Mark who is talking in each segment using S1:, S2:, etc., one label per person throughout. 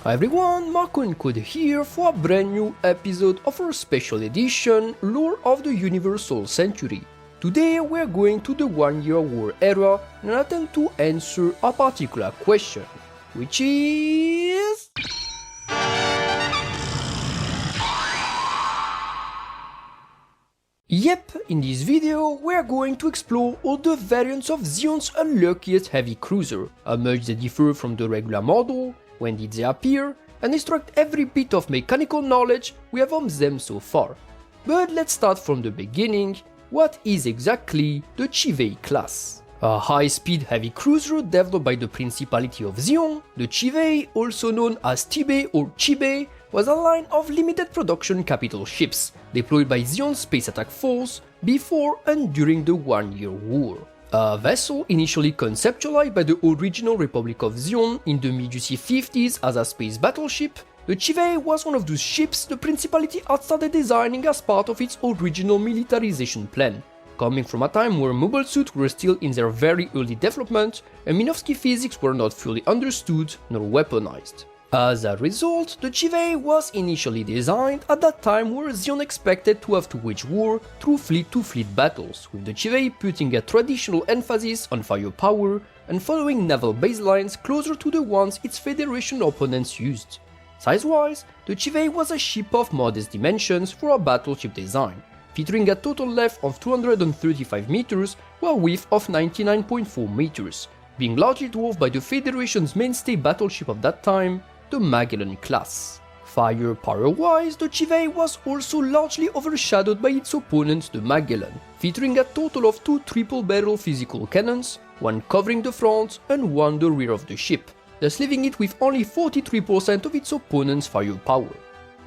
S1: Hi everyone, Marco and Code here for a brand new episode of our special edition Lore of the Universal Century. Today we are going to the One-Year War era in an attempt to answer a particular question, which is... Yep, in this video we are going to explore all the variants of Zeon's unluckiest heavy cruiser, how much they differ from the regular model, when did they appear, and extract every bit of mechanical knowledge we have on them so far. But let's start from the beginning. What is exactly the Chivvay-class? A high-speed heavy cruiser developed by the Principality of Zeon, the Chivvay, also known as Tivvay or Chivvay, was a line of limited production capital ships deployed by Zeon's Space Attack Force before and during the One-Year War. A vessel initially conceptualized by the original Republic of Zeon in the mid-UC-50s as a space battleship, the Chivvay was one of those ships the Principality had started designing as part of its original militarization plan, coming from a time where mobile suits were still in their very early development and Minovsky physics were not fully understood nor weaponized. As a result, the Chivvay was initially designed at that time where Zeon expected to have to wage war through fleet-to-fleet battles, with the Chivvay putting a traditional emphasis on firepower and following naval baselines closer to the ones its Federation opponents used. Size-wise, the Chivvay was a ship of modest dimensions for a battleship design, featuring a total length of 235 meters while a width of 99.4 meters, being largely dwarfed by the Federation's mainstay battleship of that time, the Magellan-class. Firepower-wise, the Chivvay was also largely overshadowed by its opponent, the Magellan, featuring a total of 2 triple-barrel physical cannons, one covering the front and one the rear of the ship, thus leaving it with only 43% of its opponent's firepower.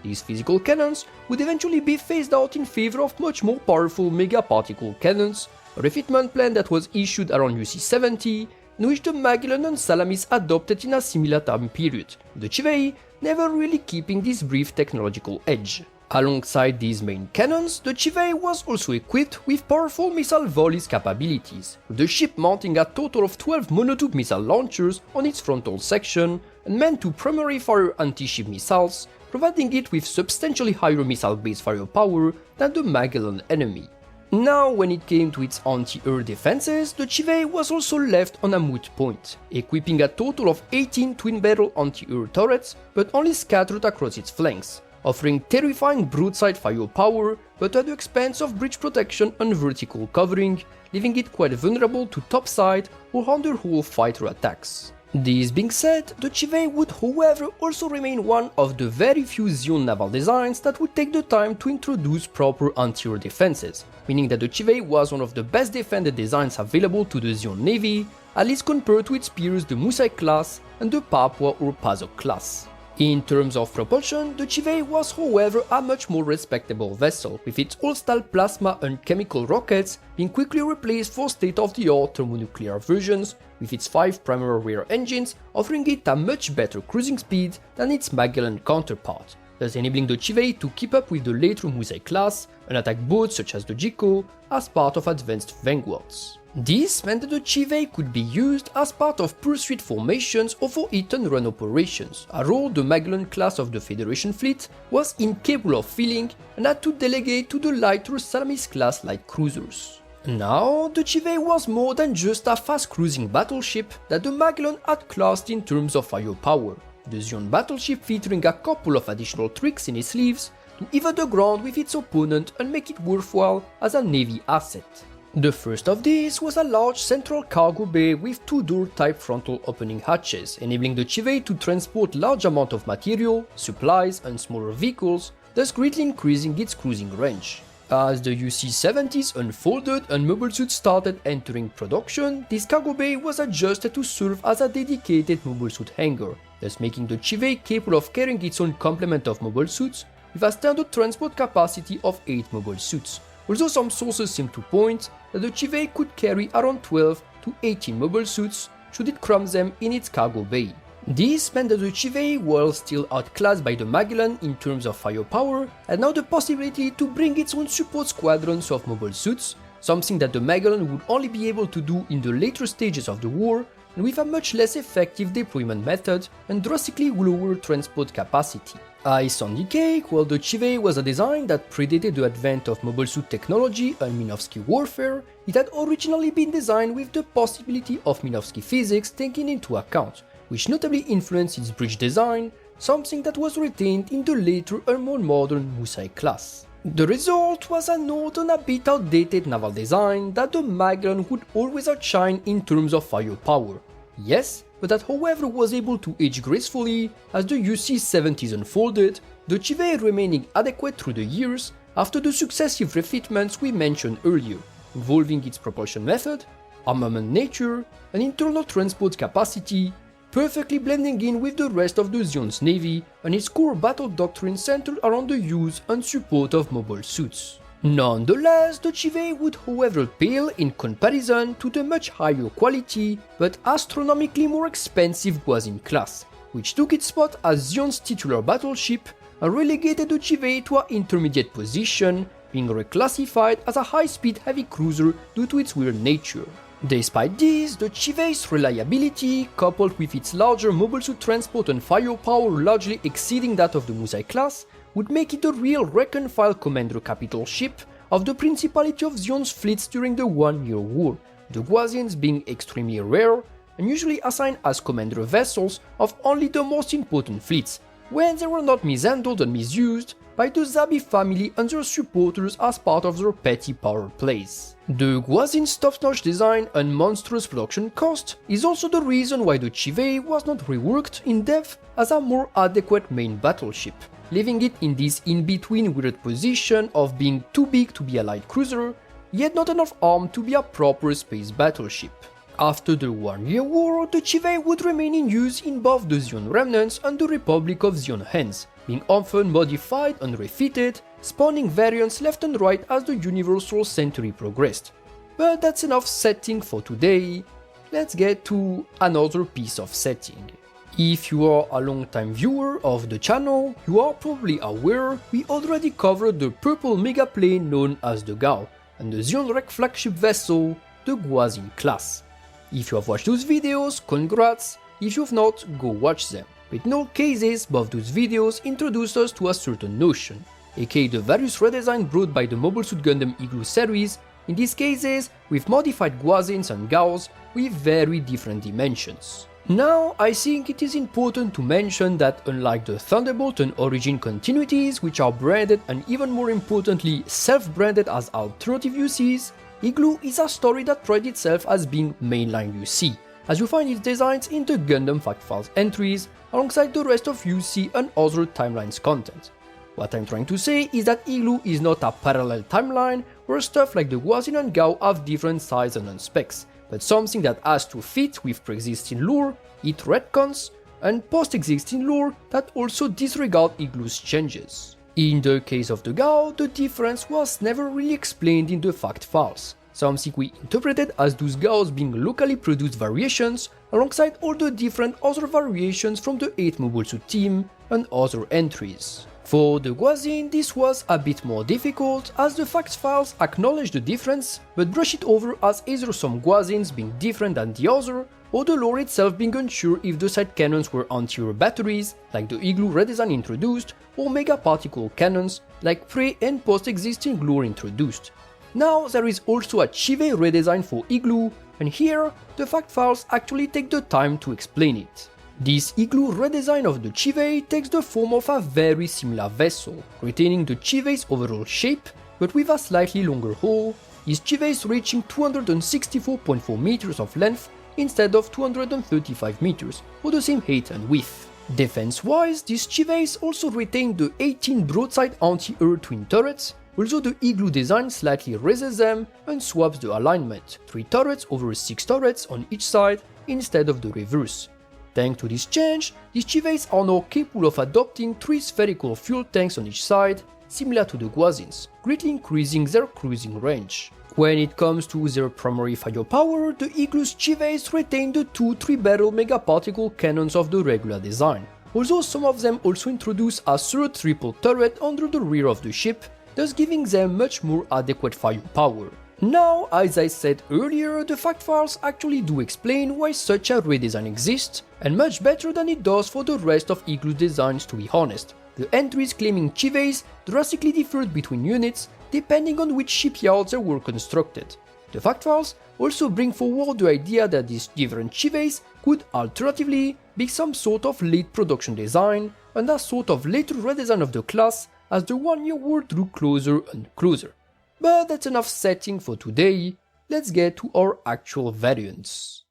S1: These physical cannons would eventually be phased out in favor of much more powerful mega-particle cannons, a refitment plan that was issued around UC-70, in which the Magellan and Salamis adopted in a similar time period, the Chivvay never really keeping this brief technological edge. Alongside these main cannons, the Chivvay was also equipped with powerful missile volleys capabilities, with the ship mounting a total of 12 monotube missile launchers on its frontal section and meant to primarily fire anti-ship missiles, providing it with substantially higher missile-based firepower than the Magellan enemy. Now, when it came to its anti-air defenses, the Chivvay was also left on a moot point, equipping a total of 18 twin-barrel anti-air turrets, but only scattered across its flanks, offering terrifying broadside firepower, but at the expense of breach protection and vertical covering, leaving it quite vulnerable to topside or underhull fighter attacks. This being said, the Chivvay would however also remain one of the very few Zeon naval designs that would take the time to introduce proper anti-air defenses, meaning that the Chivvay was one of the best defended designs available to the Zeon Navy, at least compared to its peers the Musai-class and the Papua or Pazok-class. In terms of propulsion, the Chivvay was however a much more respectable vessel, with its all-style plasma and chemical rockets being quickly replaced for state-of-the-art thermonuclear versions, with its 5 primary rear engines offering it a much better cruising speed than its Magellan counterpart, thus enabling the Chivvay to keep up with the later Musai-class and attack boats such as the GQuuuuuuX as part of advanced vanguards. This meant that the Chivvay could be used as part of pursuit formations or for hit-and-run operations, a role the Magellan class of the Federation fleet was incapable of filling and had to delegate to the lighter Salamis class light cruisers. Now, the Chivvay was more than just a fast-cruising battleship that the Magellan had classed in terms of firepower, the Zeon battleship featuring a couple of additional tricks in its sleeves to even the ground with its opponent and make it worthwhile as a navy asset. The first of these was a large central cargo bay with 2-door type frontal opening hatches, enabling the Chivvay to transport large amount of material, supplies and smaller vehicles, thus greatly increasing its cruising range. As the UC-70s unfolded and mobile suits started entering production, this cargo bay was adjusted to serve as a dedicated mobile suit hangar, thus making the Chivvay capable of carrying its own complement of mobile suits with a standard transport capacity of 8 mobile suits, although some sources seem to point that the Chivvay could carry around 12 to 18 mobile suits should it cram them in its cargo bay. This meant that the Chivvay, while still outclassed by the Magellan in terms of firepower, had now the possibility to bring its own support squadrons of mobile suits, something that the Magellan would only be able to do in the later stages of the war and with a much less effective deployment method and drastically lower transport capacity. As indicate, while the Chivvay was a design that predated the advent of mobile suit technology and Minovsky warfare, it had originally been designed with the possibility of Minovsky physics taken into account, which notably influenced its bridge design, something that was retained in the later and more modern Chivvay-class. The result was an old and a bit outdated naval design that the Magellan would always outshine in terms of firepower. Yes, but that however was able to age gracefully as the UC-70s unfolded, the Chivvay remaining adequate through the years after the successive refitments we mentioned earlier, involving its propulsion method, armament nature, and internal transport capacity, perfectly blending in with the rest of the Zeon's navy and its core battle doctrine centered around the use and support of mobile suits. Nonetheless, the Chivvay would however pale in comparison to the much higher quality but astronomically more expensive Guazin-class, which took its spot as Zeon's titular battleship and relegated the Chivvay to an intermediate position, being reclassified as a high-speed heavy cruiser due to its weird nature. Despite this, the Chivvay's reliability, coupled with its larger mobile suit transport and firepower largely exceeding that of the Chivvay-class, would make it a real rank-and-file commander capital ship of the Principality of Zeon's fleets during the One-Year War, the Guazins being extremely rare and usually assigned as commander vessels of only the most important fleets, when they were not mishandled and misused by the Zabi family and their supporters as part of their petty power plays. The Guazin's top-notch design and monstrous production cost is also the reason why the Chivvay was not reworked in depth as a more adequate main battleship, leaving it in this in-between weird position of being too big to be a light cruiser, yet not enough armed to be a proper space battleship. After the One-Year War, the Chivvay would remain in use in both the Zeon remnants and the Republic of Zeon hands, being often modified and refitted, spawning variants left and right as the Universal Century progressed. But that's enough setting for today. Let's get to another piece of setting. If you are a long-time viewer of the channel, you are probably aware we already covered the purple megaplane known as the Gao, and the Zeon wreck flagship vessel, the Guazin-class. If you have watched those videos, congrats, if you have not, go watch them. But in all cases, both those videos introduce us to a certain notion, aka the various redesigns brought by the Mobile Suit Gundam IGLOO series, in these cases with modified Guazins and Gaos with very different dimensions. Now, I think it is important to mention that unlike the Thunderbolt and Origin continuities, which are branded and even more importantly self-branded as alternative UCs, IGLOO is a story that prides itself as being mainline UC, as you find its designs in the Gundam Fact Files entries alongside the rest of UC and other timelines content. What I'm trying to say is that IGLOO is not a parallel timeline where stuff like the Guazin and Gao have different sizes and specs, but something that has to fit with pre-existing lore, it retcons, and post-existing lore that also disregard IGLOO's changes. In the case of the Gao, the difference was never really explained in the fact files, something we interpreted as those Gaos being locally produced variations alongside all the different other variations from the 8 Mobile Suit team and other entries. For the Guazin, this was a bit more difficult as the facts files acknowledge the difference but brush it over as either some Guazins being different than the other or the lore itself being unsure if the side cannons were anti-air batteries like the IGLOO redesign introduced or mega particle cannons like pre and post-existing lore introduced. Now there is also a Chivvay redesign for IGLOO, and here the fact files actually take the time to explain it. This IGLOO redesign of the Chivvay takes the form of a very similar vessel, retaining the Chivvay's overall shape, but with a slightly longer hull, its Chivvay's reaching 264.4 meters of length instead of 235 meters for the same height and width. Defense-wise, these Chivvays also retain the 18 broadside anti-air twin turrets, although the IGLOO design slightly raises them and swaps the alignment, 3 turrets over 6 turrets on each side instead of the reverse. Thanks to this change, these Chivvays are now capable of adopting 3 spherical fuel tanks on each side, similar to the Guazins, greatly increasing their cruising range. When it comes to their primary firepower, the IGLOO's Chivvays retain the 2 3-barrel megaparticle cannons of the regular design, although some of them also introduce a third triple turret under the rear of the ship, thus giving them much more adequate firepower. Now, as I said earlier, the fact files actually do explain why such a redesign exists, and much better than it does for the rest of IGLOO designs, to be honest. The entries claiming Chivvays drastically differed between units depending on which shipyards they were constructed. The fact files also bring forward the idea that these different Chivvays could alternatively be some sort of late production design and a sort of later redesign of the class as the 1 year war drew closer and closer. But that's enough setting for today, let's get to our actual variants.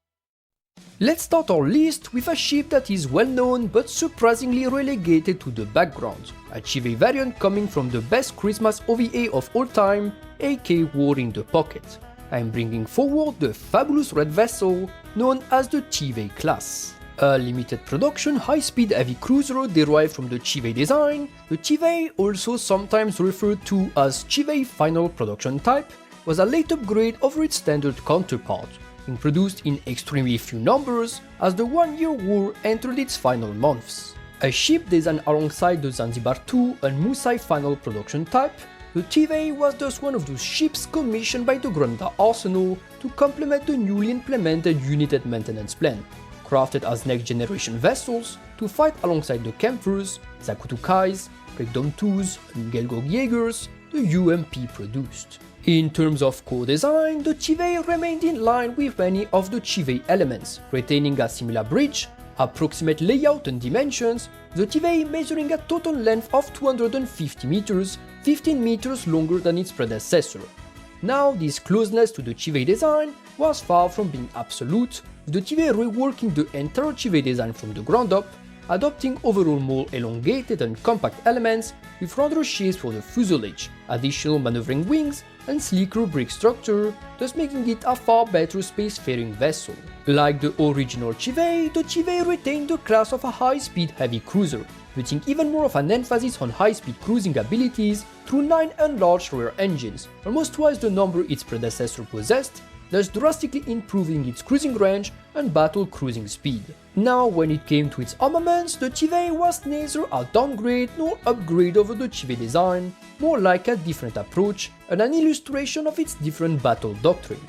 S1: Let's start our list with a ship that is well known but surprisingly relegated to the background, a Chivvay variant coming from the best Christmas OVA of all time, aka War in the Pocket. I'm bringing forward the fabulous red vessel known as the Chivvay-class. A limited production high-speed heavy cruiser derived from the Chivvay design, the Chivvay, also sometimes referred to as Chivvay Final Production Type, was a late upgrade over its standard counterpart, being produced in extremely few numbers as the 1 year war entered its final months. A ship designed alongside the Zanzibar II and Musai Final Production Type, the Chivvay was thus one of those ships commissioned by the Granada Arsenal to complement the newly implemented United Maintenance Plan, crafted as next-generation vessels to fight alongside the Kämpfers, Zakutukais, Breakdown 2s, and Gelgog Jaegers the UMP produced. In terms of core design, the Chivvay remained in line with many of the Chivvay elements, retaining a similar bridge, approximate layout and dimensions, the Chivvay measuring a total length of 250 meters, 15 meters longer than its predecessor. Now, this closeness to the Chivvay design was far from being absolute, with the Chivvay reworking the entire Chivvay design from the ground up, adopting overall more elongated and compact elements with rounder shapes for the fuselage, additional maneuvering wings, and sleeker brick structure, thus making it a far better spacefaring vessel. Like the original Chivvay, the Chivvay retained the class of a high-speed heavy cruiser, putting even more of an emphasis on high-speed cruising abilities through 9 enlarged rear engines, almost twice the number its predecessor possessed, thus drastically improving its cruising range and battle cruising speed. Now, when it came to its armaments, the Chivvay was neither a downgrade nor upgrade over the Chivvay design, more like a different approach and an illustration of its different battle doctrine.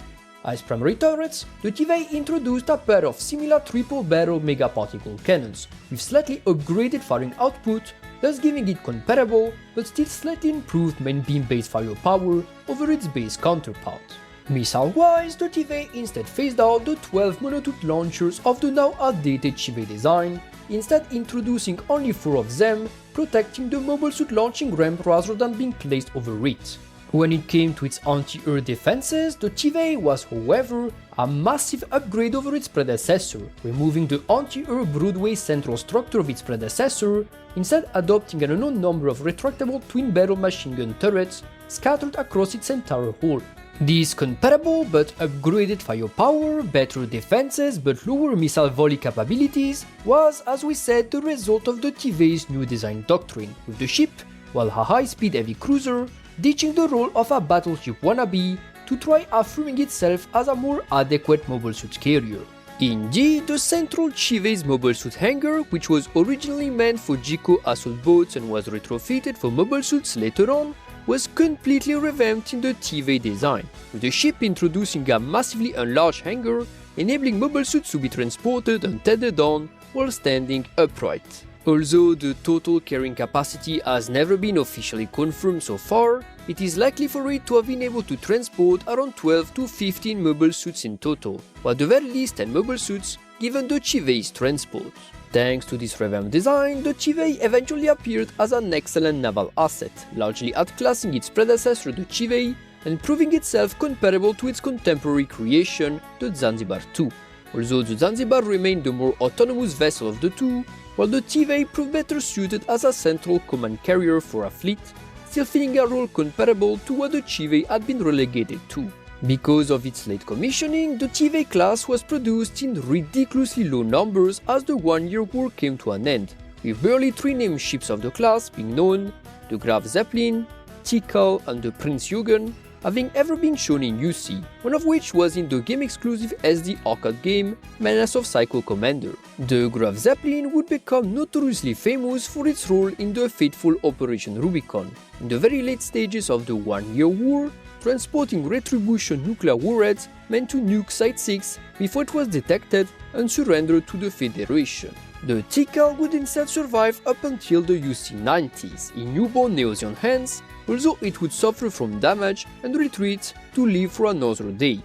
S1: As primary turrets, the Chivvay introduced a pair of similar triple-barrel megaparticle cannons, with slightly upgraded firing output, thus giving it comparable but still slightly improved main beam-based firepower over its base counterpart. Missile-wise, the Chivvay instead phased out the 12 monotooth launchers of the now outdated Chivvay design, instead introducing only 4 of them, protecting the mobile suit launching ramp rather than being placed over it. When it came to its anti-air defenses, the Chivvay was, however, a massive upgrade over its predecessor, removing the anti-air broadway central structure of its predecessor, instead adopting an unknown number of retractable twin-barrel machine gun turrets scattered across its entire hull. These comparable but upgraded firepower, better defenses but lower missile volley capabilities was, as we said, the result of the Chivvay's new design doctrine, with the ship, while a high-speed heavy cruiser, ditching the role of a battleship wannabe to try affirming itself as a more adequate mobile suit carrier. Indeed, the central Chivvay's mobile suit hangar, which was originally meant for GQuuuuuuX assault boats and was retrofitted for mobile suits later on, was completely revamped in the Chivvay design, with the ship introducing a massively enlarged hangar, enabling mobile suits to be transported and tethered on while standing upright. Although the total carrying capacity has never been officially confirmed so far, it is likely for it to have been able to transport around 12 to 15 mobile suits in total, or at the very least 10 mobile suits, given the Chivvay's transport. Thanks to this revamped design, the Chivvay eventually appeared as an excellent naval asset, largely outclassing its predecessor the Chivvay and proving itself comparable to its contemporary creation, the Zanzibar II. Although the Zanzibar remained the more autonomous vessel of the two, while the Chivvay proved better suited as a central command carrier for a fleet, still filling a role comparable to what the Chivvay had been relegated to. Because of its late commissioning, the Chivvay-class was produced in ridiculously low numbers as the 1 year war came to an end, with barely 3 named ships of the class being known, the Graf Zeppelin, Tikal and the Prinz Eugen, having ever been shown in UC, one of which was in the game-exclusive SD arcade game Menace of Psycho Commander. The Graf Zeppelin would become notoriously famous for its role in the fateful Operation Rubicon. In the very late stages of the 1 year war, transporting Retribution nuclear warheads meant to nuke Site 6 before it was detected and surrendered to the Federation. The Tikal would instead survive up until the UC-90s in newborn Neozeon hands, although it would suffer from damage and retreat to live for another day.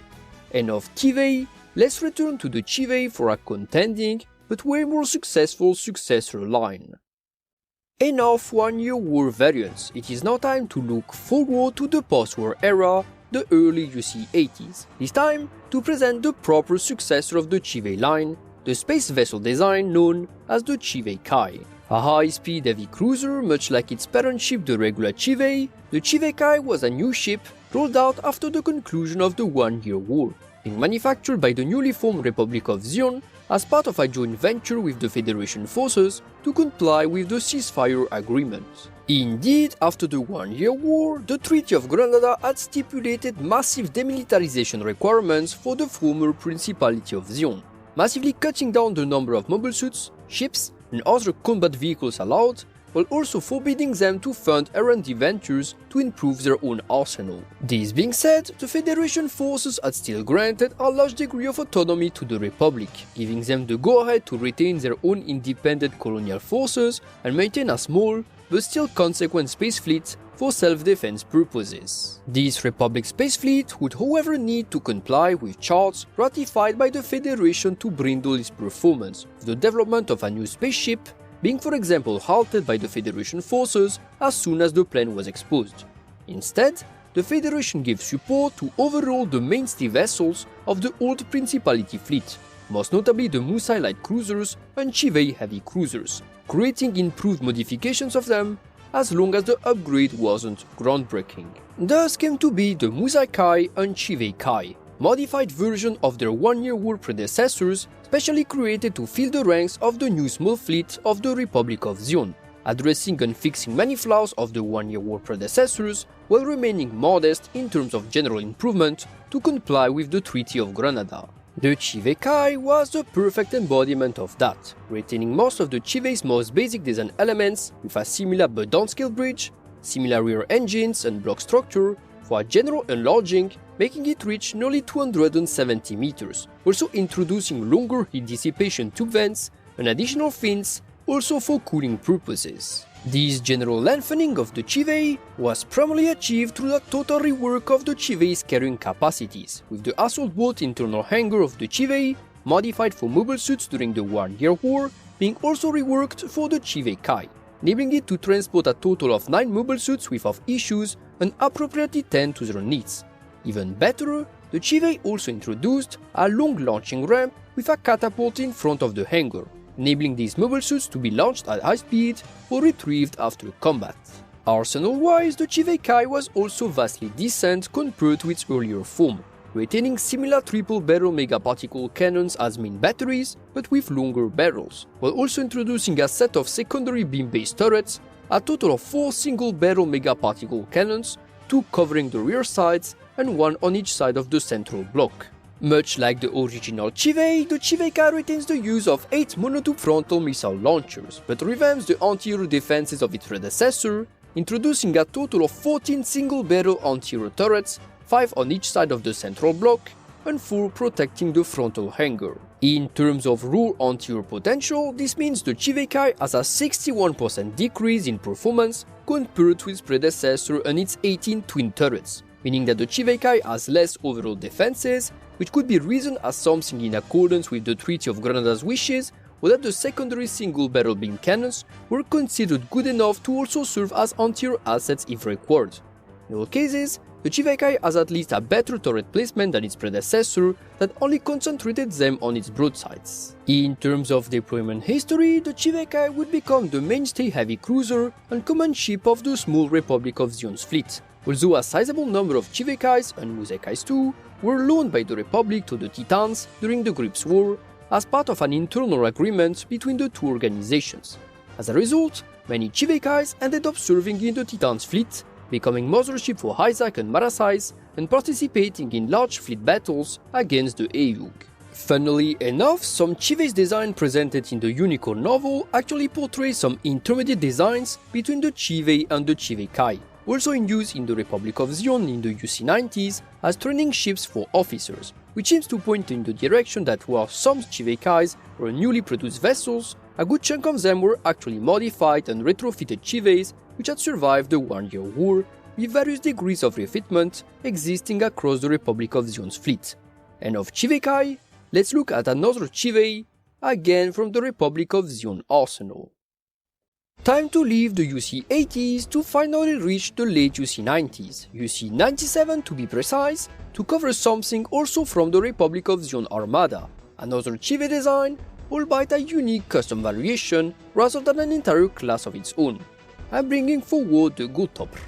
S1: Enough Tivvay, let's return to the Chivvay for a contending but way more successful successor line. Enough one-year war variants, it is now time to look forward to the post-war era, the early UC-80s, this time to present the proper successor of the Chivvay line, the space vessel design known as the Chivvay Kai. A high-speed heavy cruiser much like its parent ship the regular Chivvay, the Chivvay Kai was a new ship rolled out after the conclusion of the One-Year War, being manufactured by the newly formed Republic of Xi'an as part of a joint venture with the Federation forces to comply with the ceasefire agreement. Indeed, after the One-Year War, the Treaty of Granada had stipulated massive demilitarization requirements for the former Principality of Xi'an, massively cutting down the number of mobile suits, ships, and other combat vehicles allowed, while also forbidding them to fund R&D ventures to improve their own arsenal. This being said, the Federation forces had still granted a large degree of autonomy to the Republic, giving them the go-ahead to retain their own independent colonial forces and maintain a small, but still consequent space fleet for self-defense purposes. This Republic space fleet would however need to comply with charts ratified by the Federation to brindle its performance, with the development of a new spaceship being for example halted by the Federation forces as soon as the plan was exposed. Instead, the Federation gave support to overhaul the mainstay vessels of the old Principality fleet, most notably the Musai light cruisers and Chivvay heavy cruisers, creating improved modifications of them as long as the upgrade wasn't groundbreaking. Thus came to be the Musai Kai and Chivvay Kai, modified version of their One-Year War predecessors, specially created to fill the ranks of the new small fleet of the Republic of Xi'an, addressing and fixing many flaws of the One-Year War predecessors while remaining modest in terms of general improvement to comply with the Treaty of Granada. The Chivvay Kai was the perfect embodiment of that, retaining most of the Chivvay's most basic design elements with a similar but downscale bridge, similar rear engines and block structure, for a general enlarging, making it reach nearly 270 meters, also introducing longer heat dissipation tube vents and additional fins, also for cooling purposes. This general lengthening of the Chivvay was primarily achieved through the total rework of the Chivvay's carrying capacities, with the assault boat internal hangar of the Chivvay, modified for mobile suits during the One-Year War, being also reworked for the Chivvay Kai, enabling it to transport a total of 9 mobile suits without issues and appropriately tend to their needs. Even better, the Chivvay also introduced a long launching ramp with a catapult in front of the hangar, enabling these mobile suits to be launched at high speed or retrieved after combat. Arsenal-wise, the Chivvay Kai was also vastly decent compared to its earlier form, retaining similar triple-barrel megaparticle cannons as main batteries, but with longer barrels, while also introducing a set of secondary beam-based turrets, a total of 4 single-barrel megaparticle cannons, 2 covering the rear sides and 1 on each side of the central block. Much like the original Chivvay, the Chivvay Kai retains the use of 8 monotube frontal missile launchers, but revamps the anti-air defenses of its predecessor, introducing a total of 14 single-barrel anti-air turrets, 5 on each side of the central block, and 4 protecting the frontal hangar. In terms of raw anti-air potential, this means the Chivvay Kai has a 61% decrease in performance compared to its predecessor and its 18 twin turrets, meaning that the Chivvay Kai has less overall defenses, which could be reasoned as something in accordance with the Treaty of Granada's wishes, or that the secondary single-barrel beam cannons were considered good enough to also serve as anti-air assets if required. In all cases, the Chivvay Kai has at least a better turret placement than its predecessor that only concentrated them on its broadsides. In terms of deployment history, the Chivvay Kai would become the mainstay heavy cruiser and command ship of the small Republic of Xi'an's fleet, although a sizable number of Chivvay Kais and Musai Kais too were loaned by the Republic to the Titans during the Grips War as part of an internal agreement between the two organizations. As a result, many Chivvay Kais ended up serving in the Titans fleet, becoming mothership for Isaac and Marasais and participating in large fleet battles against the AUG. Funnily enough, some Chivvay's design presented in the Unicorn novel actually portray some intermediate designs between the Chivvay and the Chivvay Kai, also in use in the Republic of Xi'an in the UC-90s as training ships for officers, which seems to point in the direction that while some Chivvay-Kais were newly produced vessels, a good chunk of them were actually modified and retrofitted Chivvays which had survived the 1-year war, with various degrees of refitment existing across the Republic of Xi'an's fleet. And of Chivvay Kai, let's look at another Chivvay, again from the Republic of Xi'an arsenal. Time to leave the UC-80s to finally reach the late UC-90s, UC-97 to be precise, to cover something also from the Republic of Xi'an armada, another Chivvay design, albeit a unique custom variation rather than an entire class of its own. I'm bringing forward the Gulltoppr,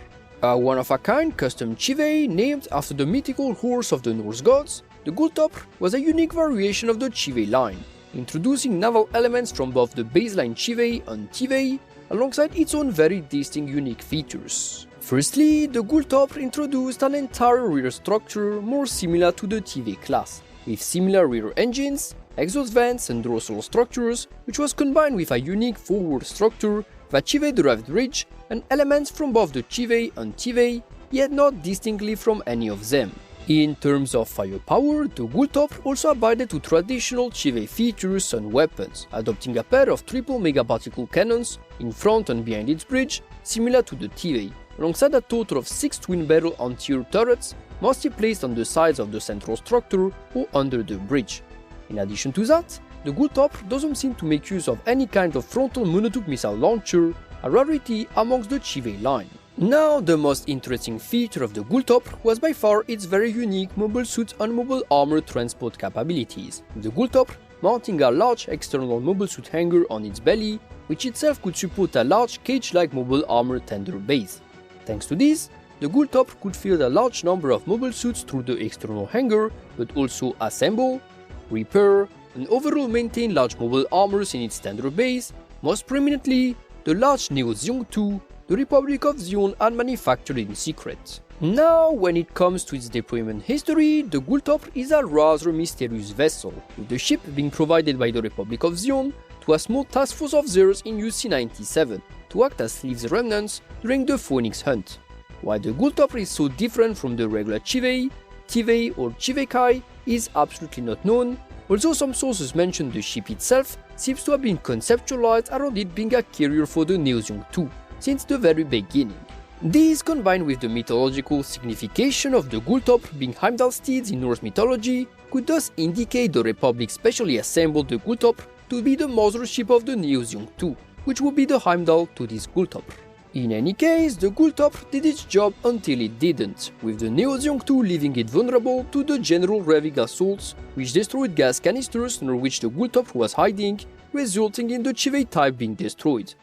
S1: a one-of-a-kind custom Chivvay named after the mythical horse of the Norse gods. The Gulltoppr was a unique variation of the Chivvay line, introducing naval elements from both the baseline Chivvay and Tivvay, alongside its own very distinct unique features. Firstly, the Gulltoppr introduced an entire rear structure more similar to the Tivvay-class, with similar rear engines, exhaust vents and dorsal structures, which was combined with a unique forward structure, the Chivvay-derived ridge, and elements from both the Chivvay and Tivvay, yet not distinctly from any of them. In terms of firepower, the Gulltoppr also abided to traditional Chivvay features and weapons, adopting a pair of triple megaparticle cannons in front and behind its bridge, similar to the Tivvay, alongside a total of 6 twin-barrel anti-air turrets, mostly placed on the sides of the central structure or under the bridge. In addition to that, the Gulltoppr doesn't seem to make use of any kind of frontal monotype missile launcher, a rarity amongst the Chivvay line. Now, the most interesting feature of the Gulltoppr was by far its very unique mobile suit and mobile armor transport capabilities, with the Gulltoppr mounting a large external mobile suit hanger on its belly, which itself could support a large cage-like mobile armor tender base. Thanks to this, the Gulltoppr could field a large number of mobile suits through the external hanger, but also assemble, repair, and overall maintain large mobile armors in its tender base, most prominently the large Neo-Xi'an II the Republic of Xi'an had manufactured in secret. Now, when it comes to its deployment history, the Gulltoppr is a rather mysterious vessel, with the ship being provided by the Republic of Xi'an to a small task force of theirs in UC-97 to act as slaves remnants during the Phoenix Hunt. Why the Gulltoppr is so different from the regular Chivvay, Tivvay or Chivvay Kai is absolutely not known, although some sources mention the ship itself seems to have been conceptualized around it being a carrier for the Neo-Xi'an II since the very beginning. This, combined with the mythological signification of the Gulltoppr being Heimdall steeds in Norse mythology, could thus indicate the Republic specially assembled the Gulltoppr to be the mothership of the Neo-Xi'an II, which would be the Heimdall to this Gulltoppr. In any case, the Gulltoppr did its job until it didn't, with the Neo-Xi'an II leaving it vulnerable to the general Revig assaults, which destroyed gas canisters near which the Gulltoppr was hiding, resulting in the Chivvay type being destroyed.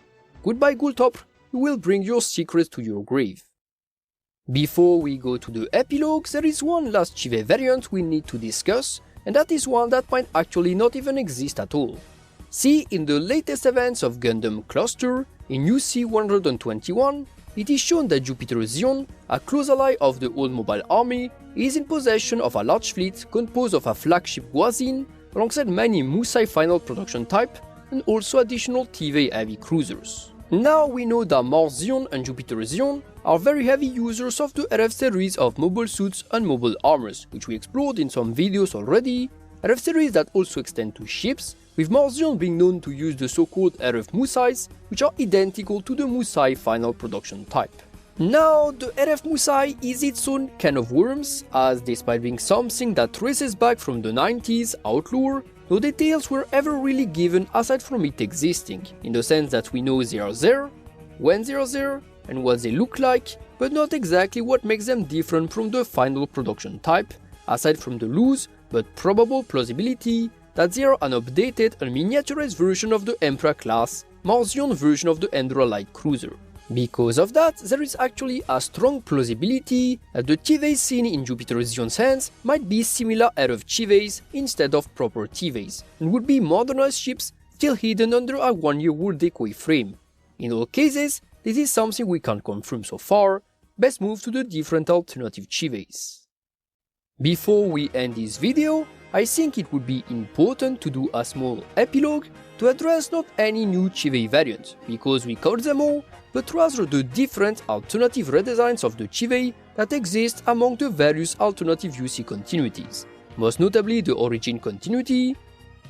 S1: Goodbye Gulltoppr, you will bring your secrets to your grave. Before we go to the epilogue, there is one last Chivvay variant we need to discuss, and that is one that might actually not even exist at all. See, in the latest events of Gundam Cluster, in UC-121, it is shown that Jupiter Xi'an, a close ally of the old mobile army, is in possession of a large fleet composed of a flagship Guazin, alongside many Musai final production type, and also additional Tivvay heavy cruisers. Now we know that Mars Xi'an and Jupiter Xi'an are very heavy users of the RF series of mobile suits and mobile armors, which we explored in some videos already, RF series that also extend to ships, with Mars Xi'an being known to use the so-called RF Musais, which are identical to the Musai final production type. Now, the RF Musai is its own can of worms, as despite being something that traces back from the 90s IGLOO, no details were ever really given aside from it existing, in the sense that we know they are there, when they are there, and what they look like, but not exactly what makes them different from the final production type, aside from the loose but probable plausibility that they are an updated and miniaturized version of the Emperor-class, Mars Xi'an version of the Endra light cruiser. Because of that, there is actually a strong plausibility that the Chivvay seen in Jupiter Xi'an's hands might be similar RF Chivvays instead of proper Tivvays, and would be modernized ships still hidden under a 1-year war decoy frame. In all cases, this is something we can't confirm so far, best move to the different alternative Chivvays. Before we end this video, I think it would be important to do a small epilogue to address not any new Chivvay variant, because we covered them all, but rather the different alternative redesigns of the Chivvay that exist among the various alternative UC continuities, most notably the Origin continuity,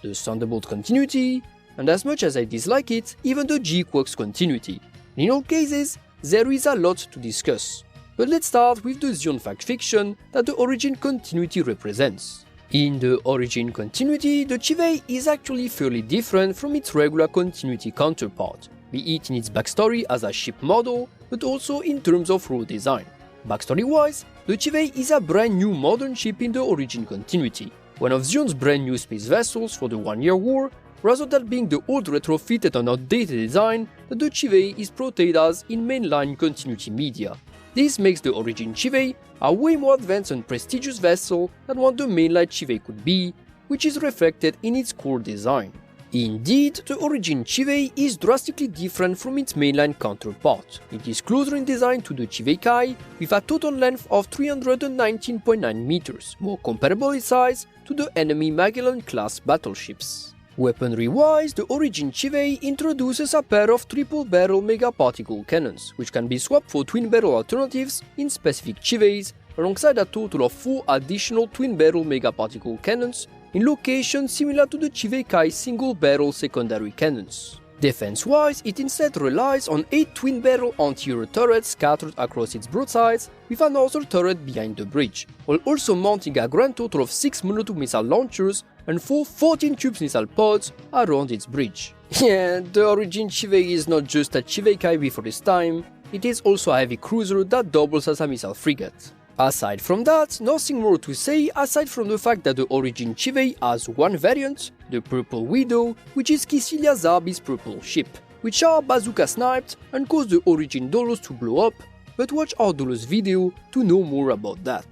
S1: the Thunderbolt continuity, and as much as I dislike it, even the GQuuuuuX continuity. In all cases, there is a lot to discuss, but let's start with the Zeon fact fiction that the Origin continuity represents. In the Origin continuity, the Chivvay is actually fairly different from its regular continuity counterpart, be it in its backstory as a ship model, but also in terms of raw design. Backstory-wise, the Chivvay is a brand new modern ship in the Origin continuity, one of Zeon's brand new space vessels for the One-Year War, rather than being the old retrofitted and outdated design that the Chivvay is portrayed as in mainline continuity media. This makes the Origin Chivvay a way more advanced and prestigious vessel than what the mainline Chivvay could be, which is reflected in its core design. Indeed, the Origin Chivvay is drastically different from its mainline counterpart. It is closer in design to the Chivvay Kai, with a total length of 319.9 meters, more comparable in size to the enemy Magellan-class battleships. Weaponry-wise, the Origin Chivvay introduces a pair of triple-barrel megaparticle cannons, which can be swapped for twin-barrel alternatives in specific Chivvays, alongside a total of 4 additional twin-barrel megaparticle cannons in locations similar to the Chivvay Kai single-barrel secondary cannons. Defense-wise, it instead relies on 8 twin-barrel anti-air turrets scattered across its broadsides, with another turret behind the bridge, while also mounting a grand total of 6 monotube missile launchers and 4 14-tube missile pods around its bridge. Yeah, the Origin Chivvay is not just a Chivvay Kai before its time, it is also a heavy cruiser that doubles as a missile frigate. Aside from that, nothing more to say aside from the fact that the Origin Chivvay has one variant, the Purple Widow, which is Kycilia-Zabi's purple ship, which are bazooka sniped and cause the Origin dolos to blow up, but watch our dolos video to know more about that.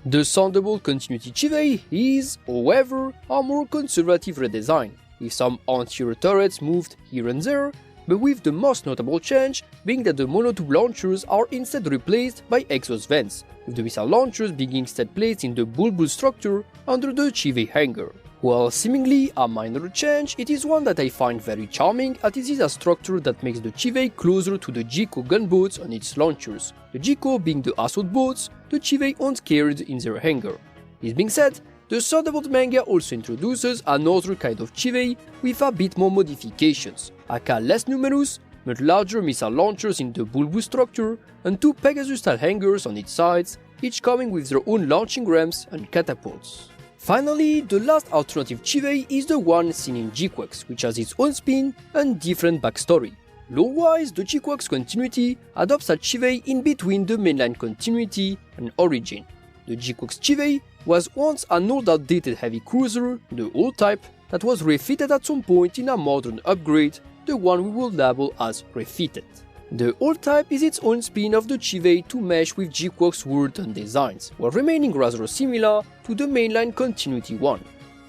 S1: The Thunderbolt continuity Chivvay is, however, a more conservative redesign, with some anti-air turrets moved here and there, but with the most notable change being that the monotube launchers are instead replaced by exhaust vents, with the missile launchers being instead placed in the bulbous structure under the Chivvay hangar. While seemingly a minor change, it is one that I find very charming, as it is a structure that makes the Chivvay closer to the GQuuuuuuX gunboats on its launchers, the GQuuuuuuuX being the assault boats the Chivvay owns carried in their hangar. This being said, the Thunderbolt manga also introduces another kind of Chivvay with a bit more modifications, aka less numerous, much larger missile launchers in the bulbous structure, and 2 Pegasus-style hangars on its sides, each coming with their own launching ramps and catapults. Finally, the last alternative Chivvay is the one seen in GQuuuuuX, which has its own spin and different backstory. Lore-wise, the GQuuuuuX continuity adopts a Chivvay in between the mainline continuity and Origin. The GQuuuuuX Chivvay was once an old outdated heavy cruiser, the old type, that was refitted at some point in a modern upgrade, the one we will label as refitted. The old type is its own spin of the Chivvay to mesh with GQuuuuuX's world and designs, while remaining rather similar to the mainline continuity one.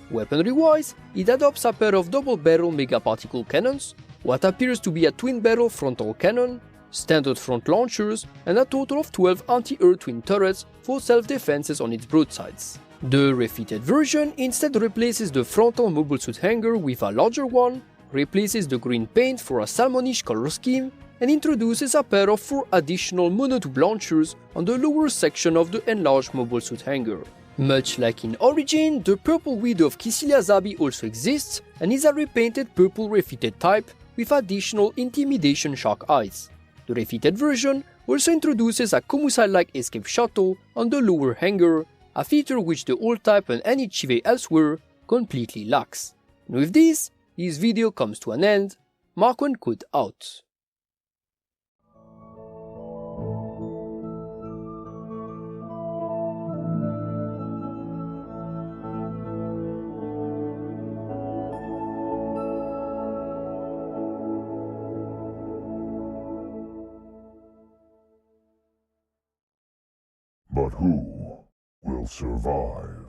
S1: Weaponry-wise, it adopts a pair of double-barrel megaparticle cannons, what appears to be a twin-barrel frontal cannon, standard front launchers, and a total of 12 anti-air twin turrets for self-defenses on its broadsides. The refitted version instead replaces the frontal mobile suit hangar with a larger one, replaces the green paint for a salmonish color scheme, and introduces a pair of 4 additional monotube launchers on the lower section of the enlarged mobile suit hangar. Much like in Origin, the Purple Widow of Kycilia-Zabi also exists and is a repainted purple refitted type with additional intimidation shark eyes. The refitted version also introduces a Komusai-like escape shuttle on the lower hangar, a feature which the old type and any Chivvay elsewhere completely lacks. And with this video comes to an end. Mark1 Code out.
S2: But who will survive?